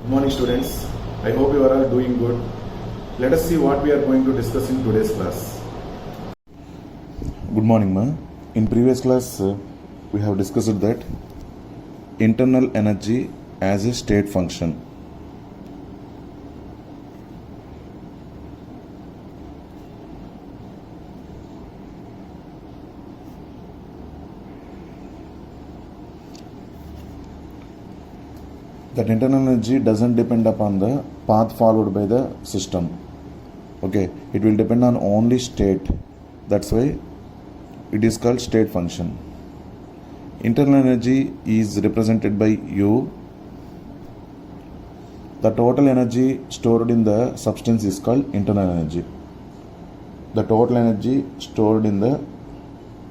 Good morning students. I hope you are all doing good. Let us see what we are going to discuss in today's class. Good morning ma. In previous class we have discussed that internal energy as a state function. That internal energy doesn't depend upon the path followed by the system. Okay, it will depend on only state. That's why it is called state function. Internal energy is represented by U. The total energy stored in the substance is called internal energy. The total energy stored in the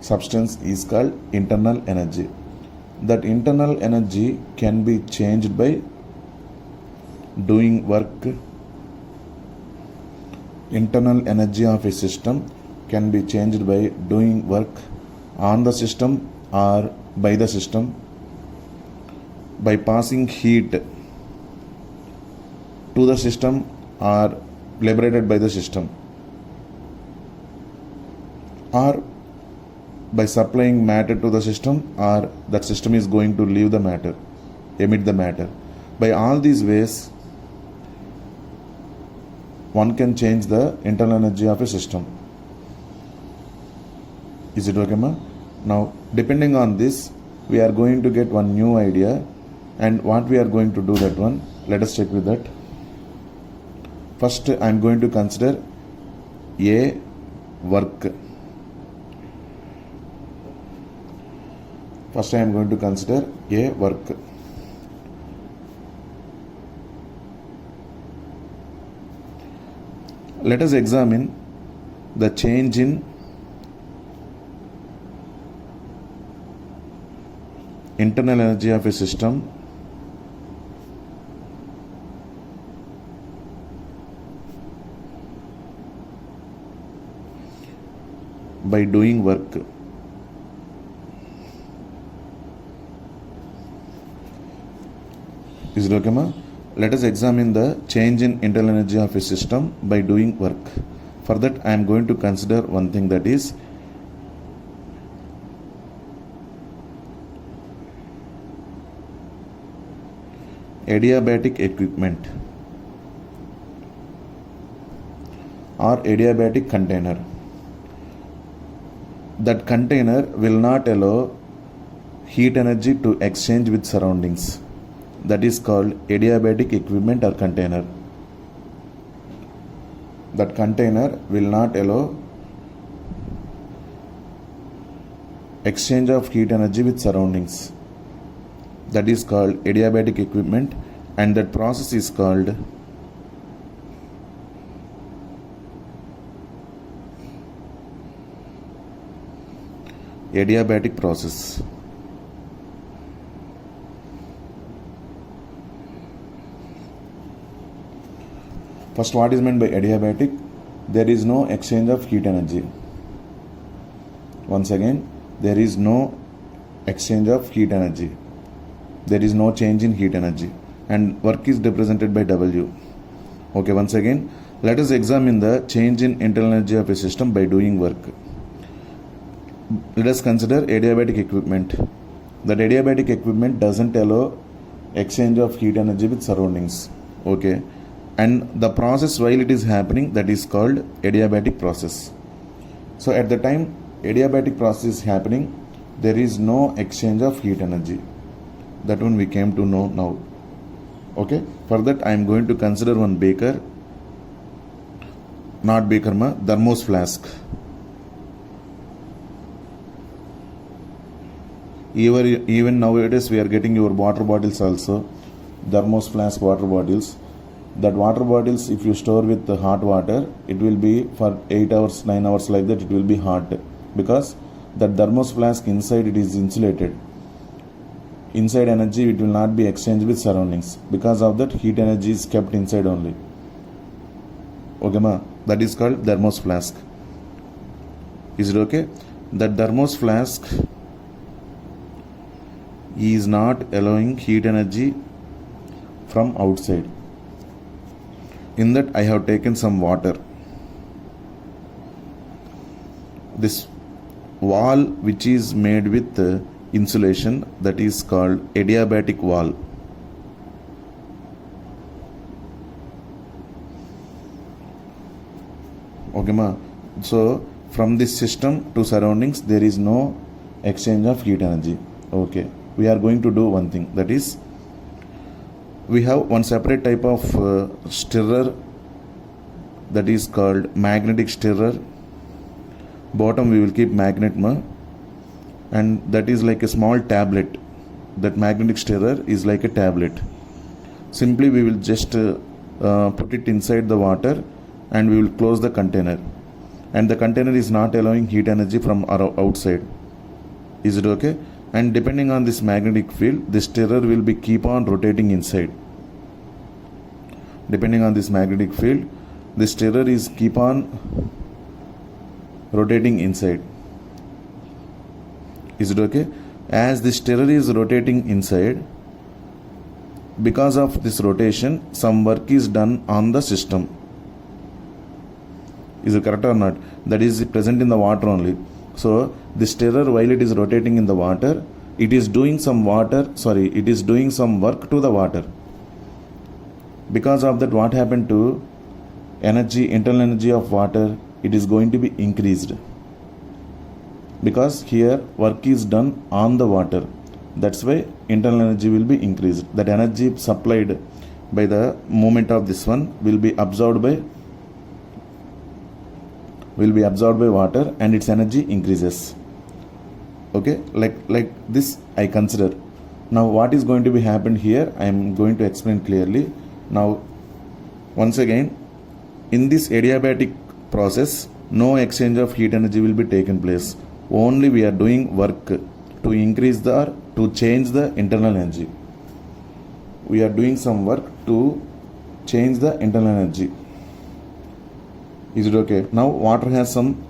substance is called internal energy. That internal energy can be changed by doing work. Internal energy of a system can be changed by doing work on the system or by the system, by passing heat to the system or liberated by the system, or by supplying matter to the system, or that system is going to leave the matter, emit the matter. By all these ways, one can change the internal energy of a system. Is it okay, ma? Now, depending on this, we are going to get one new idea, and what we are going to do that one, let us check with that. First, I am going to consider a work. First, I am going to consider a work. Let us examine the change in internal energy of a system by doing work. Is it okay, ma? Let us examine the change in internal energy of a system by doing work. For that, I am going to consider one thing, that is adiabatic equipment or adiabatic container. That container will not allow heat energy to exchange with surroundings. That is called adiabatic equipment or container. That container will not allow exchange of heat energy with surroundings. That is called adiabatic equipment, and that process is called adiabatic process. First, what is meant by adiabatic? There is no exchange of heat energy. Once again, there is no exchange of heat energy. There is no change in heat energy, and work is represented by W. Okay, once again, let us examine the change in internal energy of a system by doing work. Let us consider adiabatic equipment. That adiabatic equipment doesn't allow exchange of heat energy with surroundings. Okay, and the process while it is happening, that is called adiabatic process. So at the time adiabatic process is happening, there is no exchange of heat energy. That one we came to know now. Okay, for that I am going to consider one beaker, not beaker ma, thermos flask. Even nowadays we are getting your water bottles also, thermos flask water bottles. That water bottles, if you store with the hot water, it will be for 8 hours, 9 hours like that, it will be hot, because that thermos flask inside it is insulated. Inside energy it will not be exchanged with surroundings. Because of that, heat energy is kept inside only. Okay ma, that is called thermos flask. Is it okay? That thermos flask is not allowing heat energy from outside. In that I have taken some water. This wall which is made with insulation, that is called adiabatic wall. Okay ma. So from this system to surroundings there is no exchange of heat energy. Okay, we are going to do one thing, that is we have one separate type of stirrer, that is called magnetic stirrer. Bottom we will keep magnet ma, and that is like a small tablet. That magnetic stirrer is like a tablet. Simply we will just put it inside the water and we will close the container, and the container is not allowing heat energy from outside. Is it okay? And depending on this magnetic field, this stirrer will be keep on rotating inside. Depending on this magnetic field, the stirrer is keep on rotating inside. Is it okay? As the stirrer is rotating inside, because of this rotation, some work is done on the system. Is it correct or not? That is present in the water only. So the stirrer, while it is rotating in the water, it is doing some work to the water. Because of that, what happened to energy, internal energy of water, it is going to be increased. Because here work is done on the water. That's why internal energy will be increased. That energy supplied by the movement of this one will be absorbed by water, and its energy increases. Okay, like this I consider. Now what is going to be happened here, I am going to explain clearly. Now once again, in this adiabatic process, no exchange of heat energy will be taken place. Only we are doing work to increase to change the internal energy. We are doing some work to change the internal energy. Is it okay? Now water has some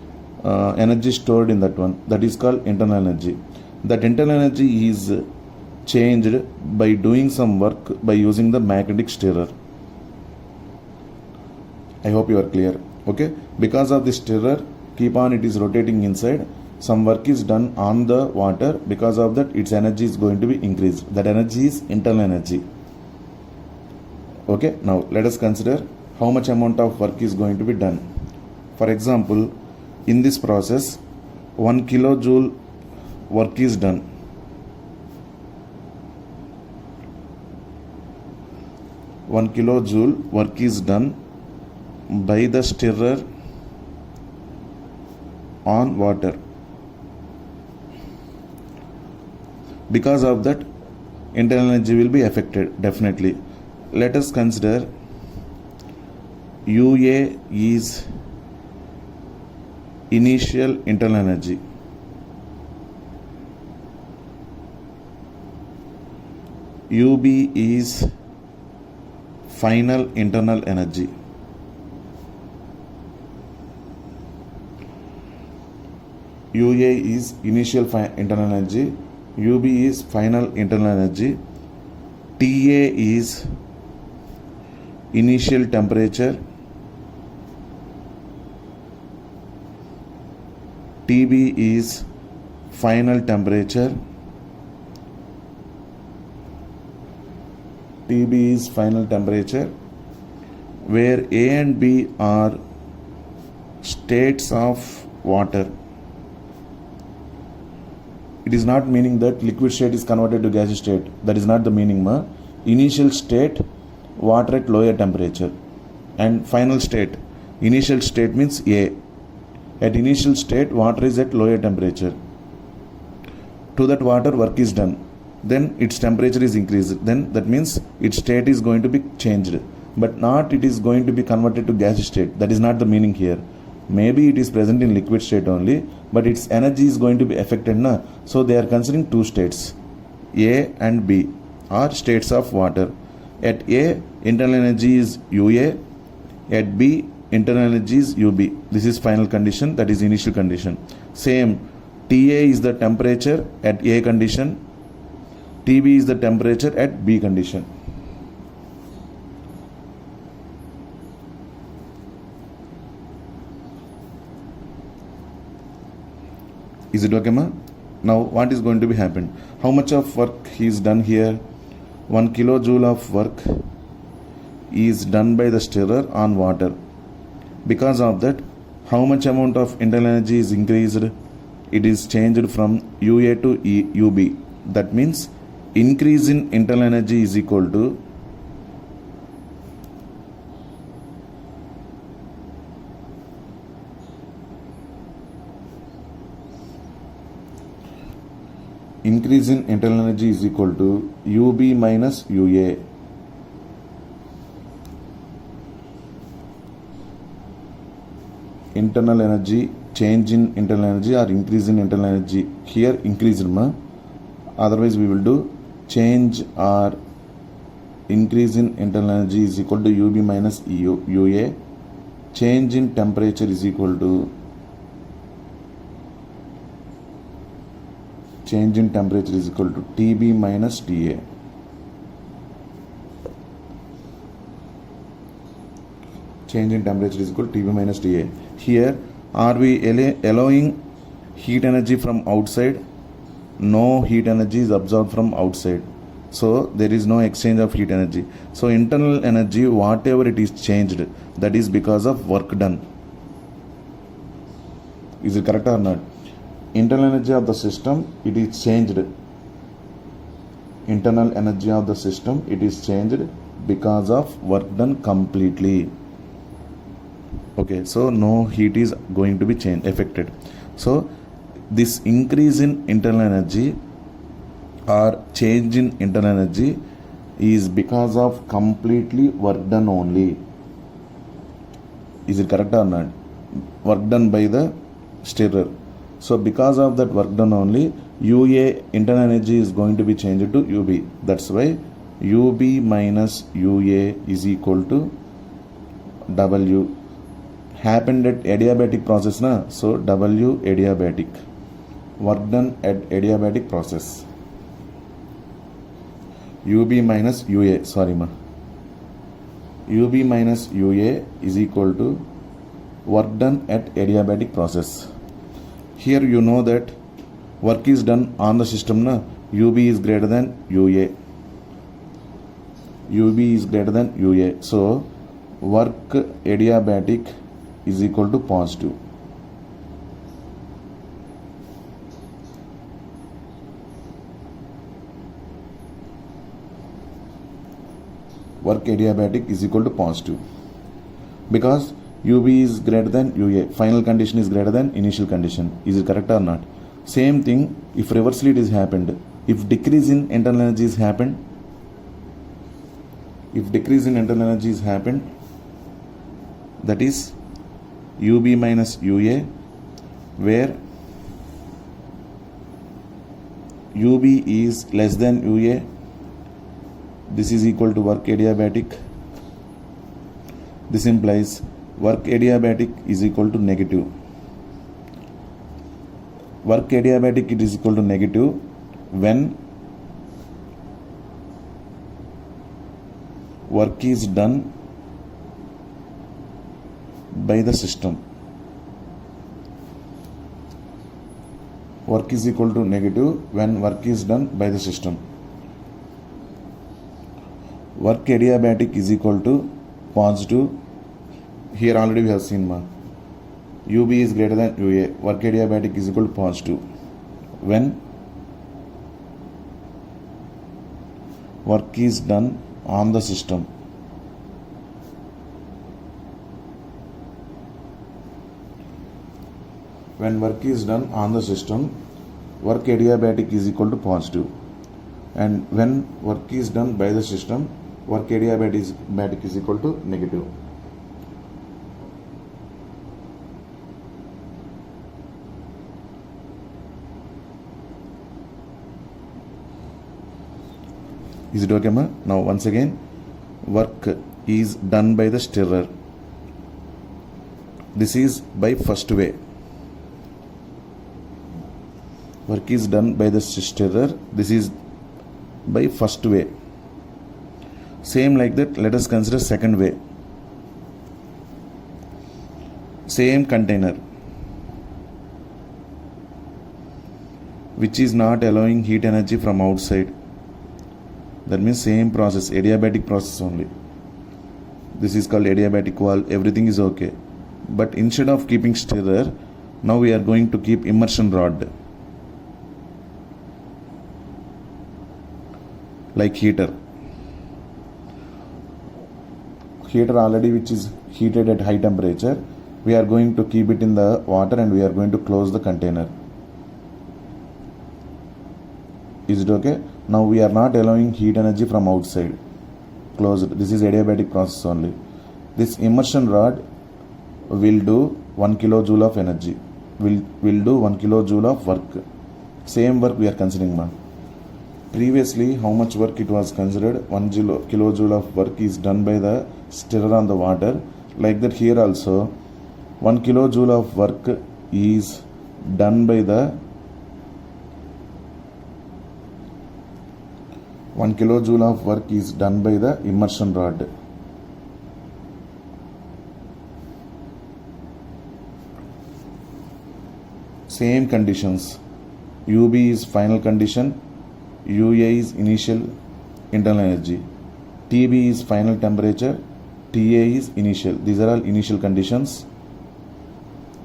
energy stored in that one, that is called internal energy. That internal energy is changed by doing some work by using the magnetic stirrer. I hope you are clear. Okay, because of the stirrer, keep on it is rotating inside, some work is done on the water. Because of that, its energy is going to be increased. That energy is internal energy. Okay, now let us consider how much amount of work is going to be done. For example, in this process, 1 kilojoule work is done. One kilojoule work is done by the stirrer on water. Because of that, internal energy will be affected definitely. Let us consider UA is initial internal energy. UB is final internal energy. UA is initial internal energy. UB is final internal energy. TA is initial temperature. TB is final temperature. TB is final temperature, where A and B are states of water. It is not meaning that liquid state is converted to gaseous state. That is not the meaning, ma. Initial state, water at lower temperature. And final state, initial state means A. At initial state, water is at lower temperature. To that water, work is done. Then its temperature is increased. Then that means its state is going to be changed. But not it is going to be converted to gaseous state. That is not the meaning here. Maybe it is present in liquid state only, but its energy is going to be affected. Na? So they are considering two states, A and B are states of water. At A, internal energy is UA. At B, internal energy is UB. This is final condition, that is initial condition. Same, TA is the temperature at A condition. TB is the temperature at B condition. Is it okay, ma? Now what is going to be happen? How much of work is done here? 1 kilojoule of work is done by the stirrer on water. Because of that, how much amount of internal energy is increased? It is changed from UA to UB. That means increase in internal energy is equal to increase in internal energy is equal to UB minus UA. Internal energy, change in internal energy or increase in internal energy. Here increased, ma. Otherwise we will do change or increase in internal energy is equal to UB minus UA. Change in temperature is equal to change in temperature is equal to TB minus TA. Change in temperature is equal to TB minus TA. Here, are we allowing heat energy from outside? No heat energy is absorbed from outside. So, there is no exchange of heat energy. So, internal energy, whatever it is changed, that is because of work done. Is it correct or not? Internal energy of the system, it is changed. Internal energy of the system, it is changed because of work done completely. Okay, so no heat is going to be affected. So this increase in internal energy or change in internal energy is because of completely work done only. Is it correct or not? Work done by the stirrer. So because of that work done only, UA internal energy is going to be changed to UB. That's why UB minus UA is equal to W. Happened at adiabatic process, na? So W adiabatic. Work done at adiabatic process. UB minus UA, sorry ma. UB minus UA is equal to work done at adiabatic process. Here you know that work is done on the system, na? UB is greater than UA. UB is greater than UA. So work adiabatic is equal to positive. Work adiabatic is equal to positive. Because UB is greater than UA. Final condition is greater than initial condition. Is it correct or not? Same thing if reversely it is happened. If decrease in internal energy is happened, if decrease in internal energy is happened, that is UB minus UA, where UB is less than UA. This is equal to work adiabatic. This implies work adiabatic is equal to negative. Work adiabatic it is equal to negative when work is done by the system. Work is equal to negative when work is done by the system. Work adiabatic is equal to positive. Here already we have seen, ma. UB is greater than UA. Work adiabatic is equal to positive when work is done on the system. When work is done on the system, work adiabatic is equal to positive. And when work is done by the system, work adiabatic is equal to negative. Is it okay, ma? Now once again, work is done by the stirrer. This is by first way. Work is done by the stirrer. This is by first way. Same like that, let us consider second way. Same container. which is not allowing heat energy from outside. That means same process, adiabatic process only. This is called adiabatic valve. Everything is okay. But instead of keeping stirrer, now we are going to keep immersion rod like heater. Heater already which is heated at high temperature, we are going to keep it in the water and we are going to close the container. Is it okay? Now we are not allowing heat energy from outside. Closed. This is adiabatic process only. This immersion rod will do 1 kilojoule of energy. Will do 1 kilojoule of work. Same work we are considering, man. Previously, how much work it was considered? 1 kilojoule of work is done by the stirrer on the water. Like that here also, 1 kilojoule of work is done by the 1 kilojoule of work is done by the immersion rod. Same conditions. UB is final condition, UA is initial internal energy, TB is final temperature, TA is initial. These are all initial conditions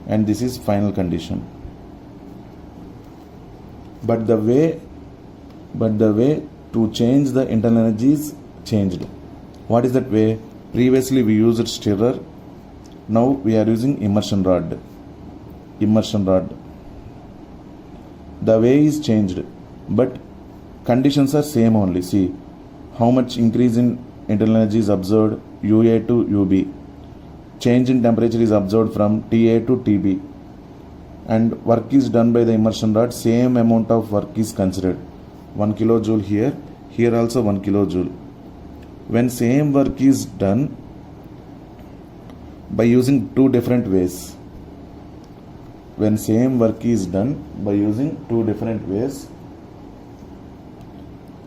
and this is final condition. But the way to change the internal energy is changed. What is that way? Previously we used stirrer. Now we are using immersion rod. The way is changed, but conditions are same only. See how much increase in internal energy is observed, UA to UB. Change in temperature is observed from TA to TB. And work is done by the immersion rod. Same amount of work is considered. 1 kilojoule here also 1 kilojoule. When same work is done by using two different ways,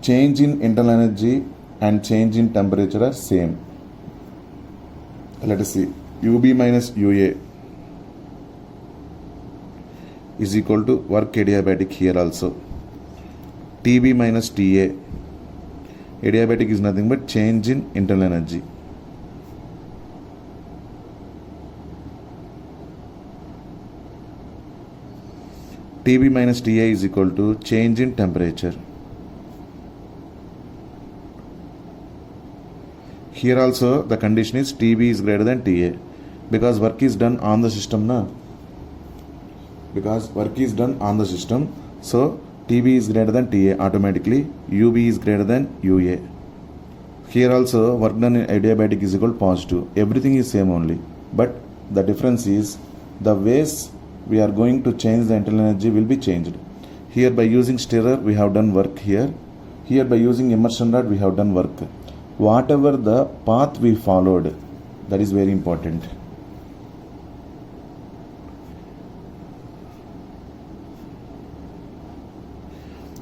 change in internal energy and change in temperature are same. Let us see. UB minus UA is equal to work adiabatic here also. TB minus TA. Adiabatic is nothing but change in internal energy. TB minus TA is equal to change in temperature. Here also the condition is TB is greater than TA because work is done on the system now. So TB is greater than TA automatically. UB is greater than UA. Here also work done in adiabatic is equal to positive. Everything is same only. But the difference is the ways we are going to change the internal energy will be changed. Here by using stirrer we have done work here. Here by using immersion rod we have done work. Whatever the path we followed, that is very important.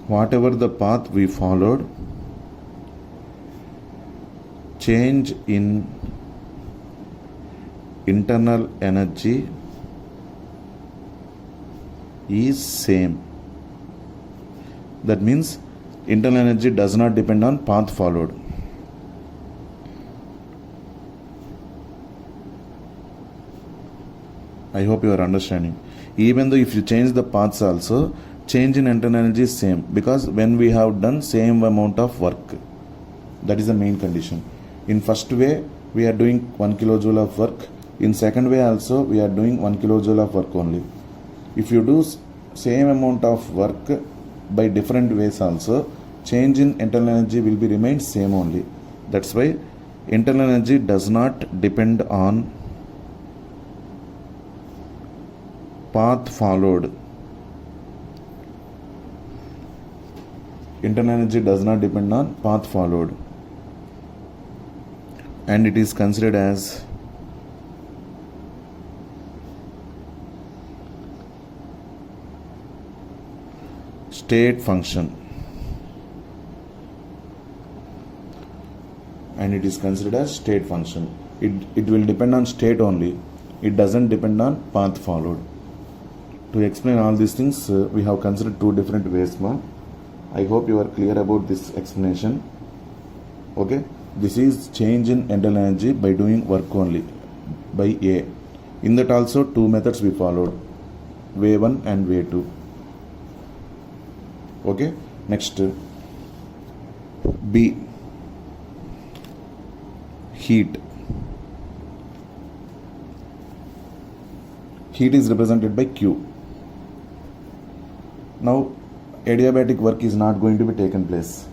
Whatever the path we followed, change in internal energy is same. That means internal energy does not depend on path followed. I hope you are understanding. Even though if you change the paths also, change in internal energy is same because when we have done same amount of work, that is the main condition. In first way we are doing 1 kilojoule of work. In second way also we are doing 1 kilojoule of work only. If you do same amount of work by different ways also, change in internal energy will be remain same only. That's why internal energy does not depend on path followed. Internal energy does not depend on path followed, and it is considered as state function, and it is considered as state function. It will depend on state only. It doesn't depend on path followed. to explain all these things, we have considered two different ways, ma. I hope you are clear about this explanation. Okay, this is change in internal energy by doing work only by A. In that also two methods we followed, way 1 and way 2. Okay, next B, heat. Heat is represented by Q. Now adiabatic work is not going to be taken place.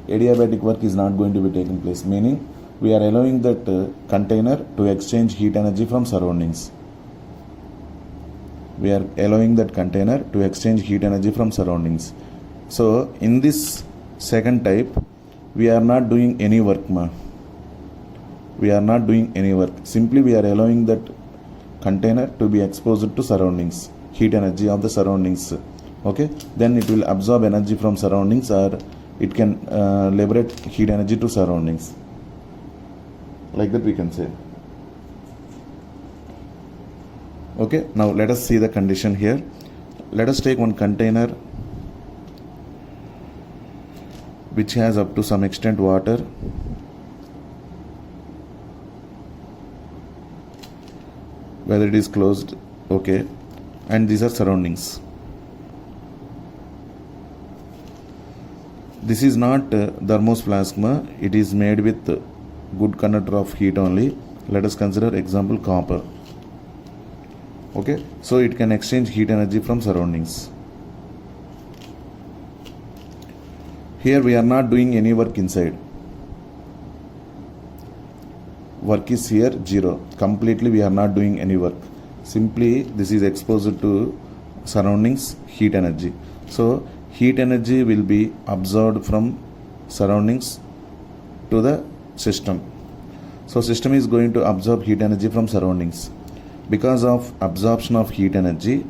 Adiabatic work is not going to be taken place, meaning we are allowing that container to exchange heat energy from surroundings. We are allowing that container to exchange heat energy from surroundings. So in this second type, we are not doing any work, ma. We are not doing any work. Simply we are allowing that container to be exposed to surroundings, heat energy of the surroundings. Okay, then it will absorb energy from surroundings, or it can liberate heat energy to surroundings. Like that we can say. Okay, now let us see the condition here. Let us take one container which has up to some extent water, whether it is closed. Okay, and these are surroundings. This is not thermos flask, ma. It is made with good conductor of heat only. Let us consider example copper. Okay, so it can exchange heat energy from surroundings. Here we are not doing any work inside. Work is here 0. Completely we are not doing any work. Simply this is exposed to surroundings heat energy. So heat energy will be absorbed from surroundings to the system. So system is going to absorb heat energy from surroundings. Because of absorption of heat energy,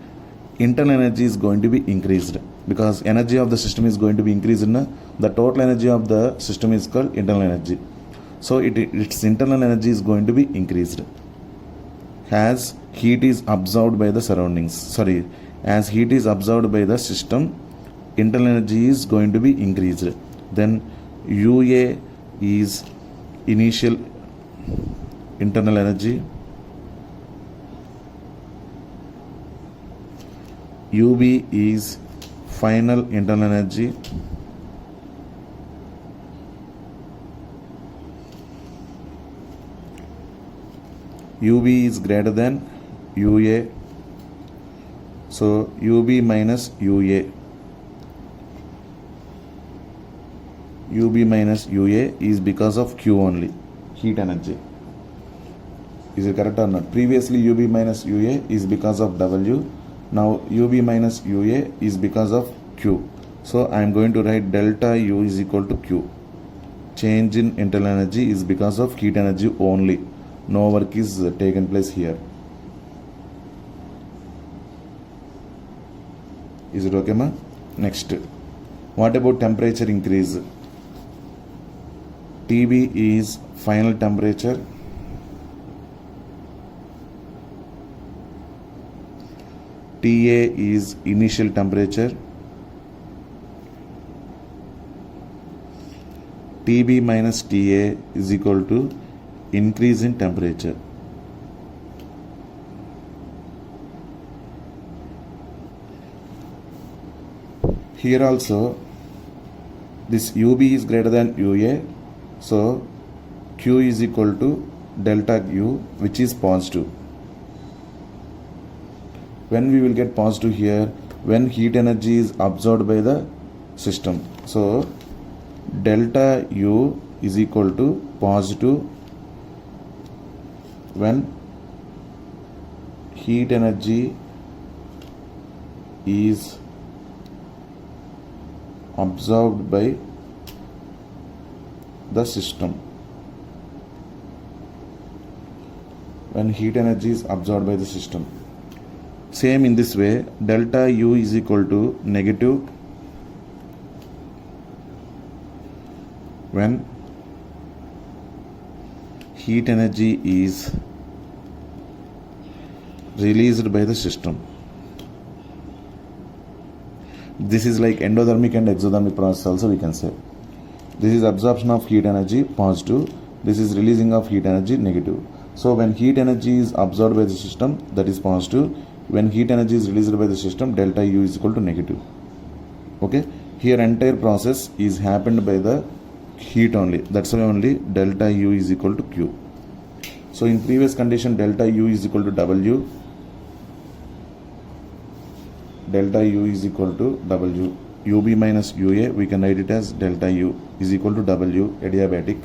internal energy is going to be increased. Because energy of the system is going to be increased, the total energy of the system is called internal energy. So its internal energy is going to be increased as heat is absorbed by the surroundings. As heat is absorbed by the system, internal energy is going to be increased. Then UA is initial internal energy, UB is final internal energy, UB is greater than UA, so UB minus UA. UB minus UA is because of Q only, heat energy. Is it correct or not? Previously UB minus UA is because of W. Now UB minus UA is because of Q. So I am going to write delta U is equal to Q. Change in internal energy is because of heat energy only. No work is taken place here. Is it okay, ma? Next, what about temperature increase? TB is final temperature, TA is initial temperature, TB minus TA is equal to increase in temperature. Here also this UB is greater than UA, so Q is equal to delta U, which is positive. When we will get positive here? When heat energy is absorbed by the system. So delta U is equal to positive when heat energy is absorbed by the system. When heat energy is absorbed by the system. Same in this way, delta U is equal to negative when heat energy is released by the system. This is like endothermic and exothermic process also we can say. This is absorption of heat energy, positive. This is releasing of heat energy, negative. So when heat energy is absorbed by the system, that is positive. When heat energy is released by the system, delta U is equal to negative. Okay, here entire process is happened by the heat only. That's why only delta U is equal to Q. So in previous condition, delta U is equal to W. Delta U is equal to W. UB minus UA, we can write it as delta U is equal to W, adiabatic.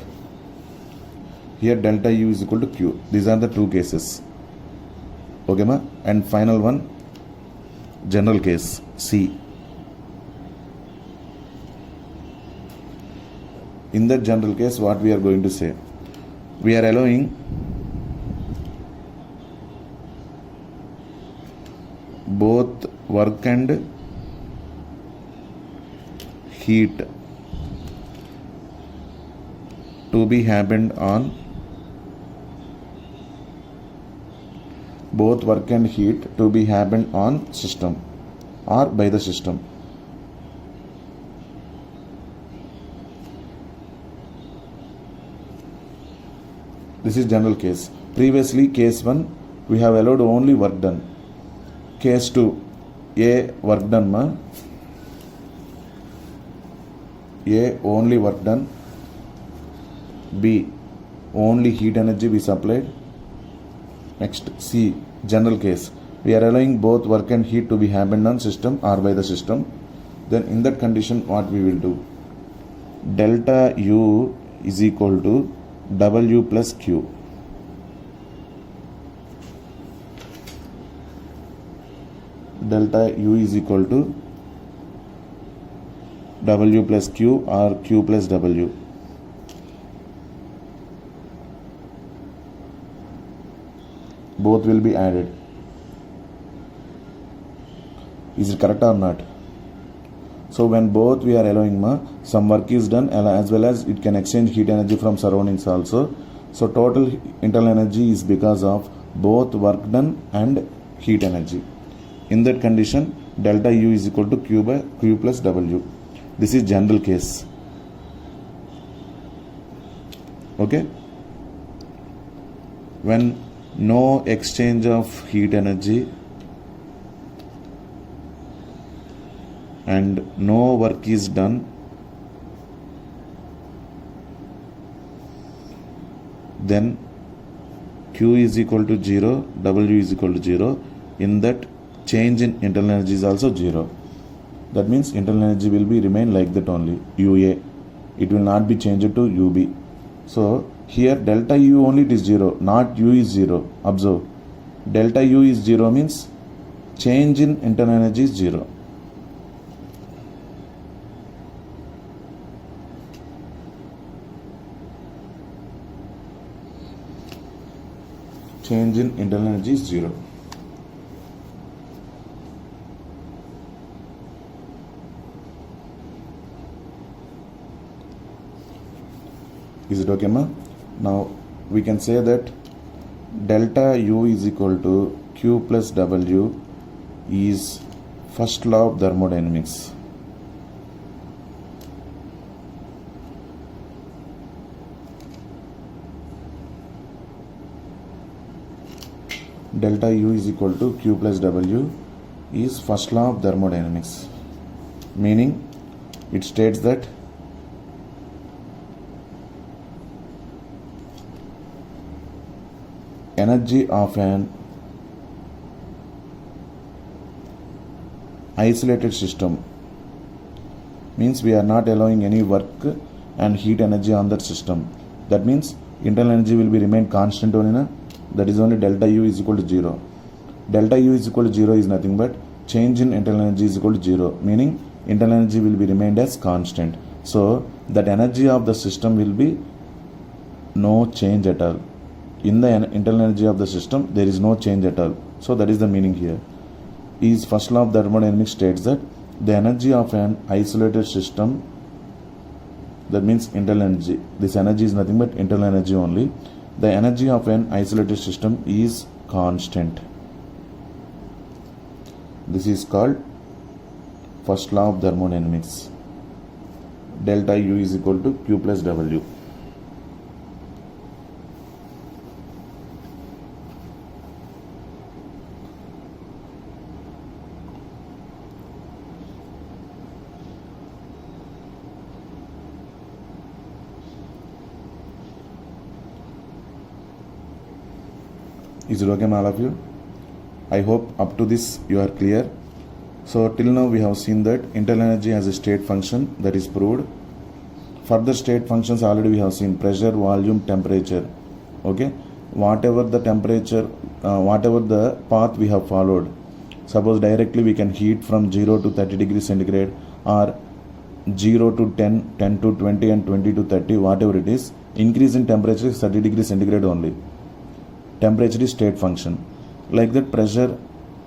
Here delta U is equal to Q. These are the two cases. Okay ma? And final one, general case, C. In that general case, what we are going to say? We are allowing both work and heat to be happened on system or by the system. This is general case. Previously case 1 we have allowed only work done. Case 2, A work done ma, A only work done, B only heat energy we supplied. Next C, general case, we are allowing both work and heat to be happened on system or by the system. Then in that condition what we will do? Delta U is equal to W plus Q. Delta U is equal to W plus Q or Q plus W. Both will be added. Is it correct or not? So when both we are allowing some work is done as well as it can exchange heat energy from surroundings also. So total internal energy is because of both work done and heat energy. In that condition, delta U is equal to Q by Q plus W. This is general case. Okay? When no exchange of heat energy and no work is done, then Q is equal to 0, W is equal to 0. In that, change in internal energy is also 0. That means internal energy will be remain like that only, UA. It will not be changed to UB. So here delta U only it is 0, not U is 0. Observe. Delta U is 0 means change in internal energy is 0. Change in internal energy is 0. Is it okay ma? Now we can say that delta U is equal to Q plus W is first law of thermodynamics. Delta U is equal to Q plus W is first law of thermodynamics. Meaning it states that energy of an isolated system means we are not allowing any work and heat energy on that system. That means internal energy will be remain constant only. That is only delta U is equal to 0. Delta U is equal to 0 is nothing but change in internal energy is equal to 0, meaning internal energy will be remained as constant. So that energy of the system will be no change at all. In the internal energy of the system there is no change at all. So that is the meaning here. Is first law of thermodynamics states that the energy of an isolated system, that means internal energy, this energy is nothing but internal energy only. The energy of an isolated system is constant. This is called first law of thermodynamics. Delta U is equal to Q plus W. Is it okay, all of you? I hope up to this you are clear. So till now we have seen that internal energy has a state function, that is proved. Further state functions already we have seen: pressure, volume, temperature. Okay, whatever the temperature, whatever the path we have followed, suppose directly we can heat from 0 to 30 degrees centigrade, or 0 to 10, 10 to 20 and 20 to 30, whatever it is, increase in temperature is 30 degrees centigrade only. Temperature is state function. Like that, pressure,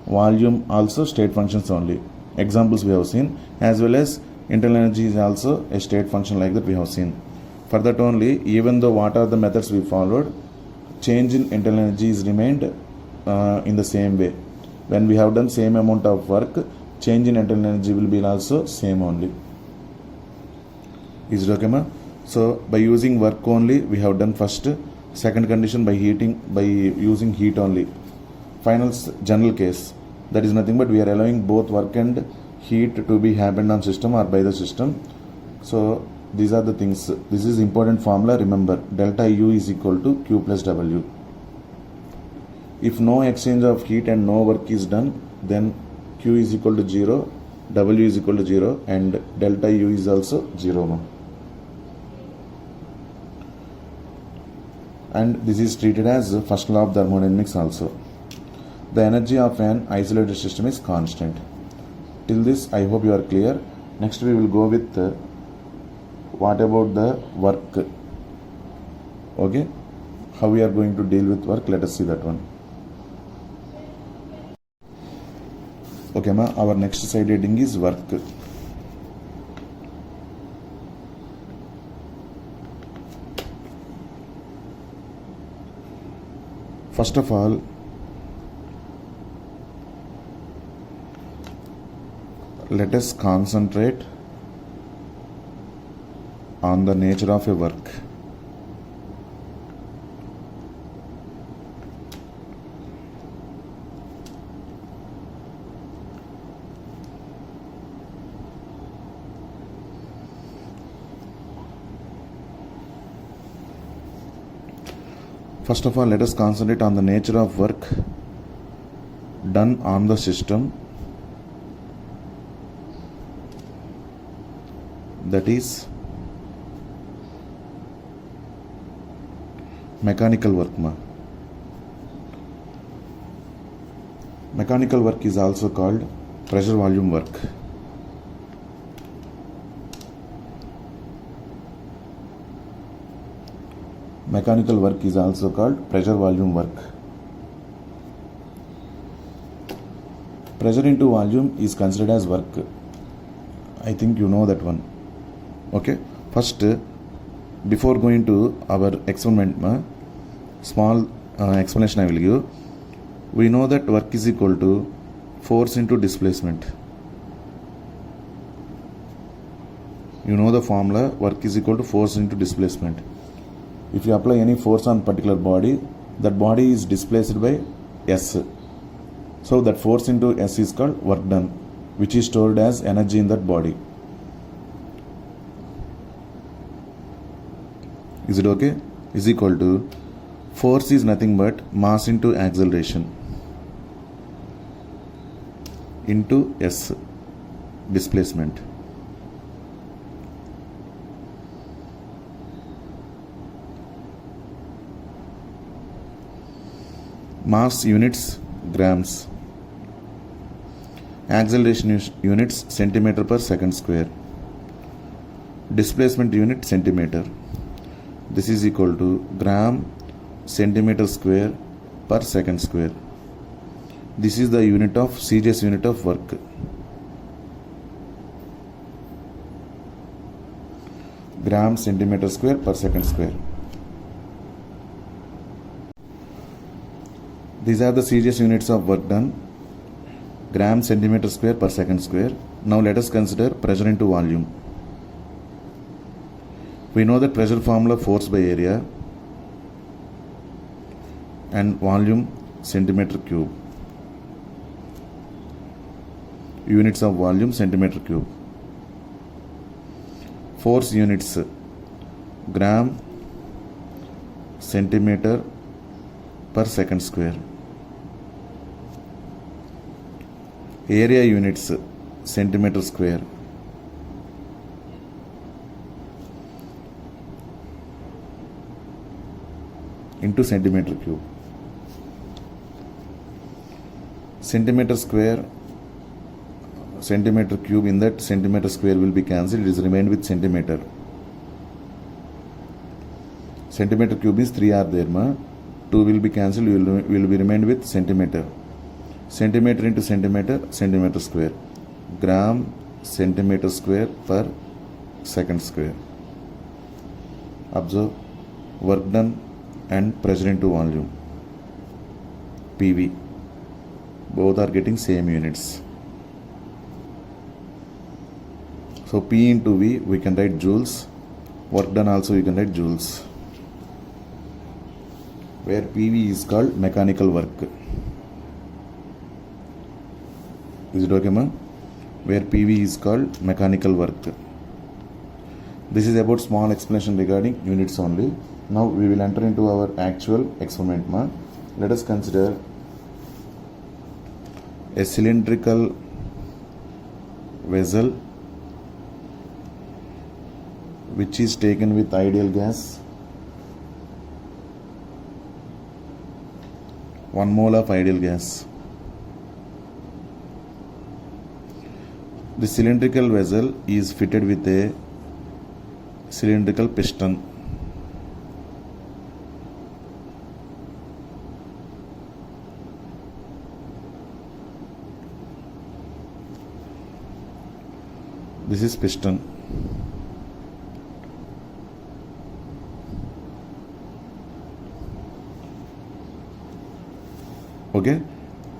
volume also state functions only. Examples we have seen, as well as internal energy is also a state function, like that we have seen. For that only, even though what are the methods we followed, change in internal energy is remained in the same way. When we have done same amount of work, change in internal energy will be also same only. Is it okay, ma? So by using work only, we have done first. Second condition, by using heat only. Final general case, that is nothing but we are allowing both work and heat to be happened on system or by the system. So these are the things. This is important formula. Remember, delta U is equal to Q plus W. If no exchange of heat and no work is done, then Q is equal to 0, W is equal to 0, and delta U is also 0. And this is treated as first law of thermodynamics also. The energy of an isolated system is constant. Till this, I hope you are clear. Next we will go with what about the work. Okay, how we are going to deal with work, let us see that one. Okay, ma, our next side heading is work. First of all, let us concentrate on the nature of a work. First of all, let us concentrate on the nature of work done on the system, that is mechanical work. Mechanical work is also called pressure volume work. Mechanical work is also called pressure volume work. Pressure into volume is considered as work. I think you know that one. Okay, first, before going to our experiment, small explanation I will give. We know that work is equal to force into displacement. You know the formula, work is equal to force into displacement. If you apply any force on particular body, that body is displaced by S. So that force into S is called work done, which is stored as energy in that body. Is it okay? Is equal to force is nothing but mass into acceleration into S, displacement. Mass units grams, acceleration units centimeter per second square, displacement unit centimeter. This is equal to gram centimeter square per second square. This is the unit of CJ's unit of work. Gram centimeter square per second square. These are the CJ's units of work done. gram centimeter square per second square. Now let us consider pressure into volume. We know that pressure formula force by area and volume centimeter cube. Units of volume centimeter cube. Force units gram centimeter per second square. Area units centimeter square. Into centimeter cube. Centimeter square, centimeter cube, in that centimeter square will be cancelled, it is remained with centimeter. Centimeter cube is 3 are there, 2 will be cancelled, will be remained with centimeter. Centimeter into centimeter, centimeter square. Gram centimeter square per second square. Observe work done and pressure into volume. PV. Both are getting same units. So P into V we can write joules. Work done also we can write joules. Where PV is called mechanical work. Is it okay, ma? Where PV is called mechanical work. This is about small explanation regarding units only. Now we will enter into our actual experiment, ma. Let us consider a cylindrical vessel which is taken with ideal gas, 1 mole of ideal gas. The cylindrical vessel is fitted with a cylindrical piston. This is piston. Okay,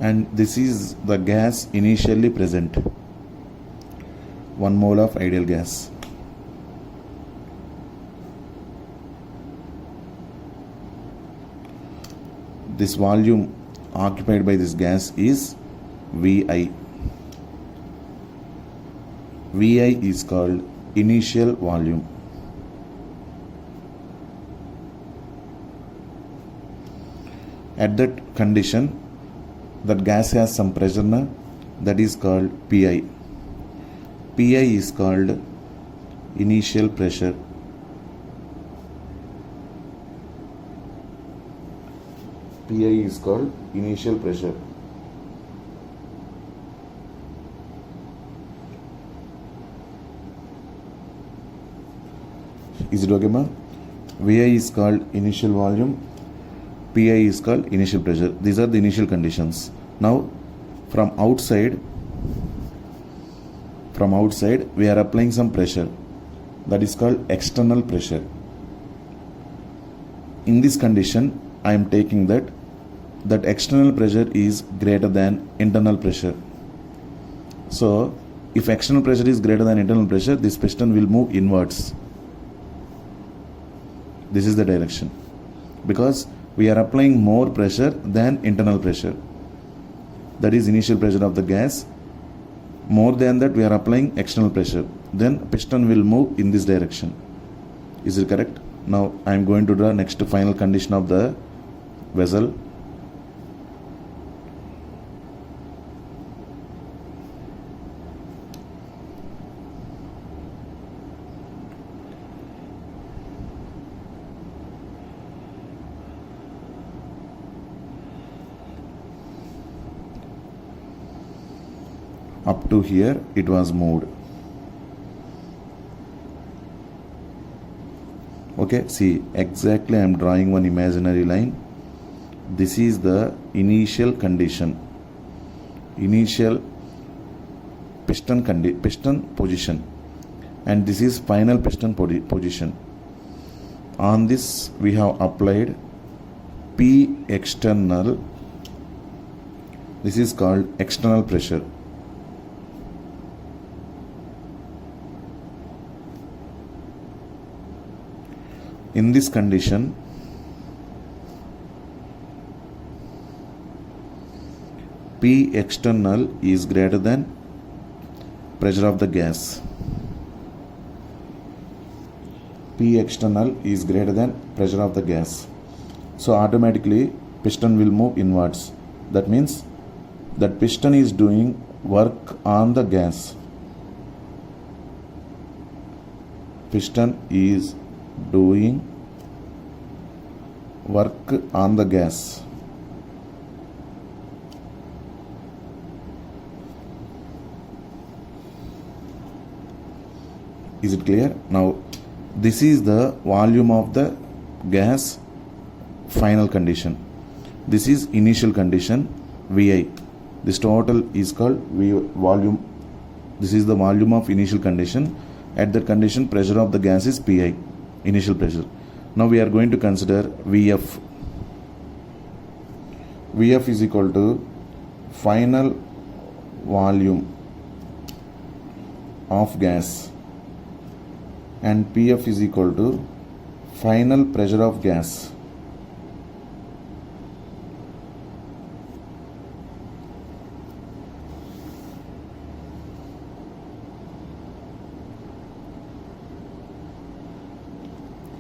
and this is the gas initially present, 1 mole of ideal gas. This volume occupied by this gas is VI. VI is called initial volume. At that condition, that gas has some pressure, that is called PI. PI is called initial pressure. PI is called initial pressure. Is it okay, ma? VI is called initial volume. PI is called initial pressure. These are the initial conditions. Now, from outside, we are applying some pressure. That is called external pressure. In this condition, I am taking that external pressure is greater than internal pressure. So, if external pressure is greater than internal pressure, this piston will move inwards. This is the direction. Because we are applying more pressure than internal pressure. That is initial pressure of the gas. More than that, we are applying external pressure. Then piston will move in this direction. Is it correct? Now I am going to draw next final condition of the vessel. Up to here it was moved. Okay, see, exactly I am drawing one imaginary line. This is the initial condition, initial piston position, and this is final piston position. On this we have applied P external This is called external pressure. In this condition, P external is greater than pressure of the gas. P external is greater than pressure of the gas. So automatically piston will move inwards. That means that piston is doing work on the gas. Piston is doing work on the gas. Is it clear? Now this is the volume of the gas final condition. This is initial condition VI. This total is called volume. This is the volume of initial condition. At that condition, pressure of the gas is PI, initial pressure. Now we are going to consider VF. VF is equal to final volume of gas, and PF is equal to final pressure of gas.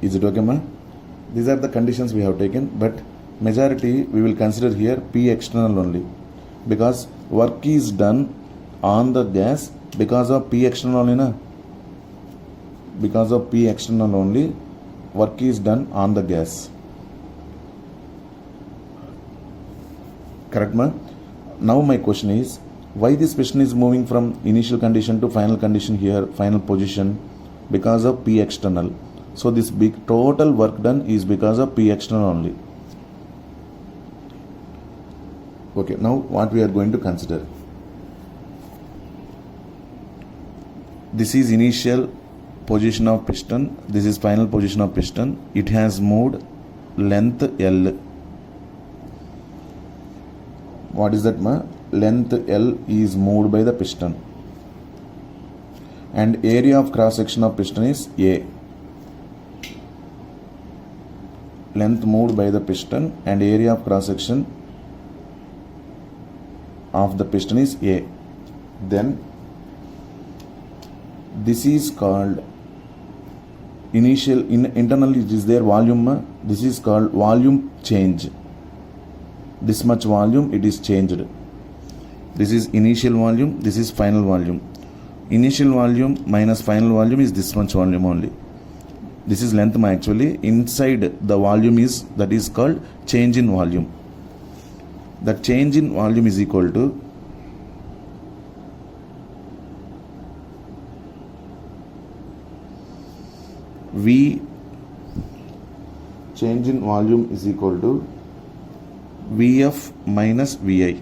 Is it okay, ma? These are the conditions we have taken, but majority we will consider here P external only, because work is done on the gas because of P external only, na? Because of P external only, work is done on the gas. Correct, ma? Now my question is, why this piston is moving from initial condition to final condition here, final position? Because of P external. So this big total work done is because of P external only. Okay, now what we are going to consider. This is initial position of piston. This is final position of piston. It has moved length L. What is that, ma? Length L is moved by the piston. And area of cross section of piston is A. Length moved by the piston and area of cross section of the piston is A. Then this is called initial, internally it is there volume. This is called volume change. This much volume it is changed. This is initial volume, this is final volume. Initial volume minus final volume is this much volume only. This is length, actually. Inside the volume is, that is called change in volume. The change in volume is equal to V. Change in volume is equal to VF minus VI.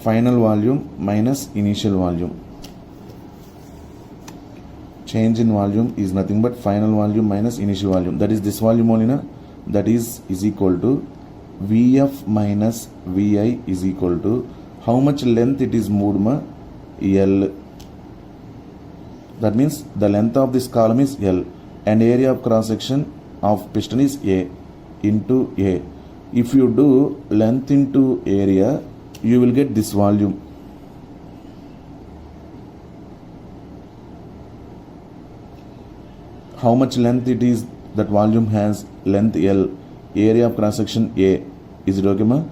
Final volume minus initial volume. Change in volume is nothing but final volume minus initial volume. That is this volume only, na? That is equal to VF minus VI is equal to how much length it is moved, ma? L. That means the length of this column is L and area of cross section of piston is A into A. If you do length into area, you will get this volume. How much length it is, that volume has length L, area of cross section A. Is it okay, ma?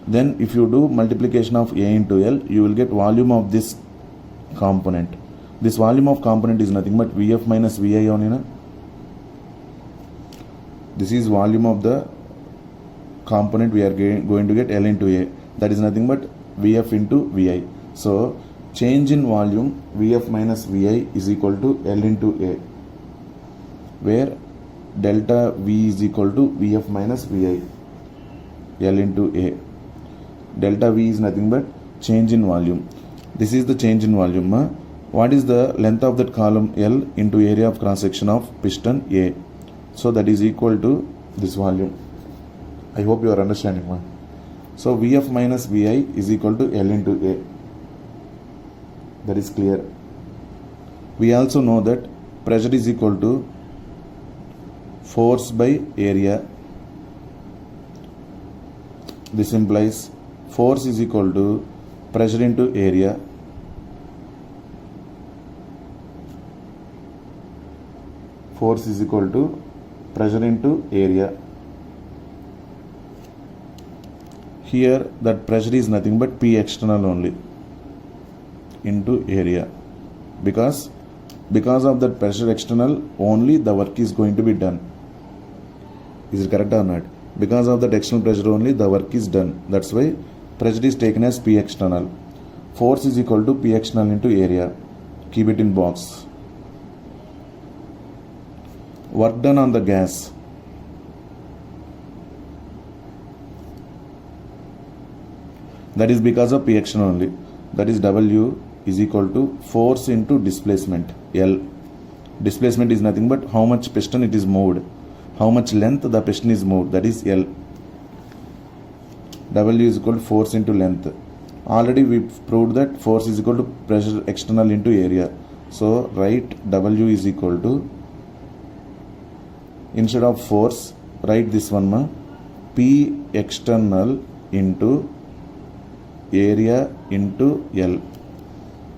Then if you do multiplication of A into L, you will get volume of this component. This volume of component is nothing but VF minus VI only, na? This is volume of the component. We are going to get L into A. That is nothing but VF into VI. So change in volume VF minus VI is equal to L into A, where delta V is equal to VF minus VI, L into A. Delta V is nothing but change in volume. This is the change in volume, ma? What is the length of that column L into area of cross section of piston A? So that is equal to this volume. I hope you are understanding, ma? So Vf minus Vi is equal to L into A. That is clear. We also know that pressure is equal to force by area. This implies force is equal to pressure into area. Force is equal to pressure into area. Here that pressure is nothing but P external only into area, because of that pressure external only the work is going to be done. Is it correct or not? Because of that external pressure only the work is done. That's why pressure is taken as P external. Force is equal to P external into area. Keep it in box. Work done on the gas. That is because of P external only. That is W is equal to force into displacement, L. Displacement is nothing but how much piston it is moved, how much length the piston is moved, that is L. W is equal to force into length. Already we proved that force is equal to pressure external into area. So write W is equal to, instead of force, write this one ma, P external into area into L,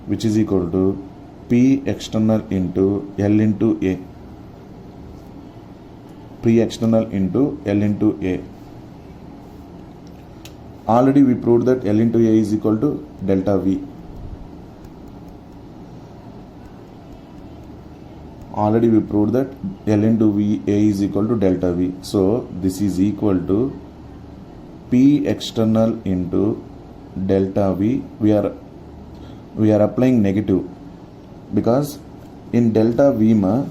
which is equal to P external into L into A. P external into L into A. Already we proved that L into A is equal to delta V. Already we proved that L into V A is equal to delta V. So this is equal to P external into delta V. We are applying negative because in delta V ma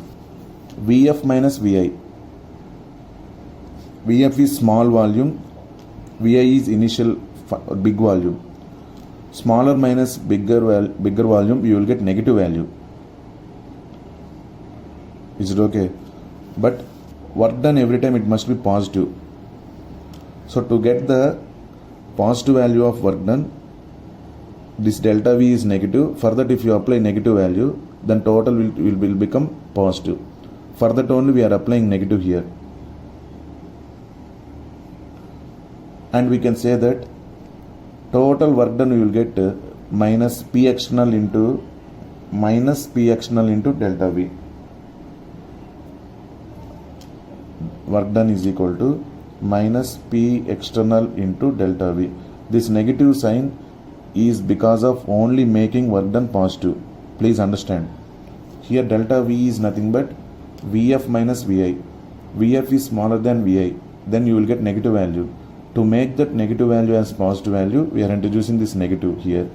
Vf minus Vi. Vf is small volume, Vi is initial big volume. Smaller minus bigger volume, you will get negative value. Is it okay? But work done every time it must be positive. So to get the positive value of work done, this delta V is negative. For that, if you apply negative value, then total will become positive. For that only we are applying negative here. And we can say that total work done we will get minus P external into delta V. Work done is equal to minus P external into delta V. This negative sign is because of only making work done positive. Please understand. Here delta V is nothing but Vf minus Vi. Vf is smaller than Vi. Then you will get negative value. To make that negative value as positive value, we are introducing this negative here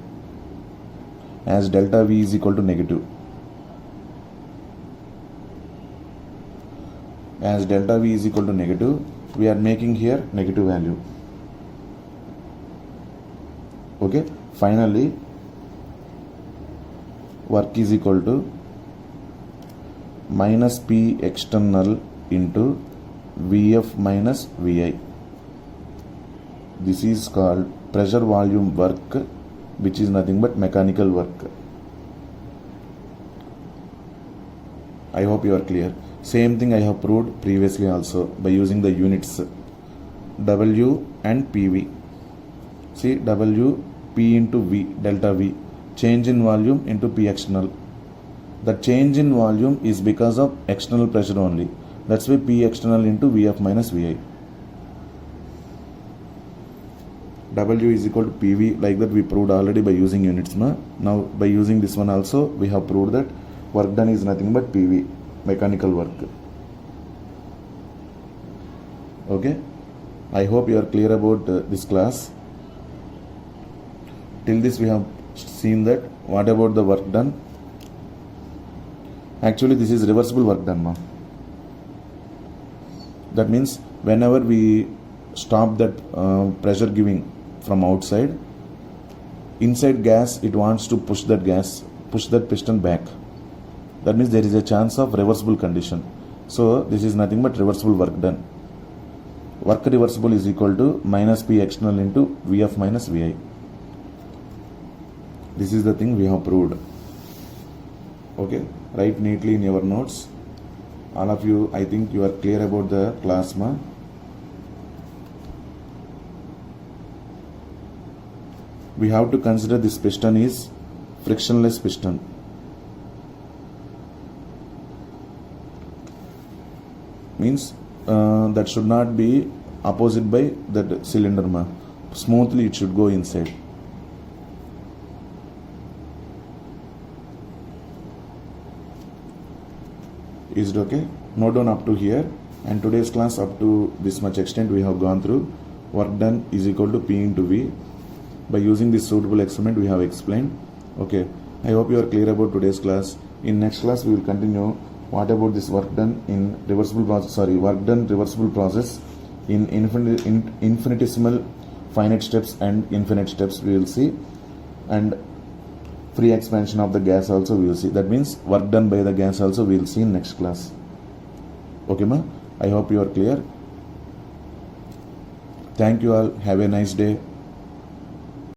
as delta V is equal to negative. As delta V is equal to negative, we are making here negative value. Okay. Finally, work is equal to minus P external into Vf minus Vi. This is called pressure volume work, which is nothing but mechanical work. I hope you are clear. Same thing I have proved previously also by using the units W and PV. See, W, P into V, delta V, change in volume into P external. The change in volume is because of external pressure only. That's why P external into Vf minus Vi. W is equal to PV, like that we proved already by using units. Now by using this one also we have proved that work done is nothing but PV, mechanical work. Okay, I hope you are clear about this class. Till this we have seen that what about the work done. Actually this is reversible work done. That means whenever we stop that pressure giving from outside, inside gas it wants to push that piston back. That means there is a chance of reversible condition. So this is nothing but reversible work done. work reversible is equal to minus P external into Vf minus Vi. This is the thing we have proved. Okay, write neatly in your notes. All of you, I think you are clear about the plasma. We have to consider this piston is frictionless piston. Means that should not be opposite by that cylinder ma. Smoothly it should go inside. Is it okay? Note down up to here, and today's class up to this much extent we have gone through. Work done is equal to P into V. By using this suitable experiment we have explained. Okay, I hope you are clear about today's class. In next class we will continue what about this work done in reversible process, work done reversible process in infinitesimal finite steps and infinite steps we will see, and free expansion of the gas also we will see. That means work done by the gas also we will see in next class. Okay ma, I hope you are clear. Thank you all, have a nice day.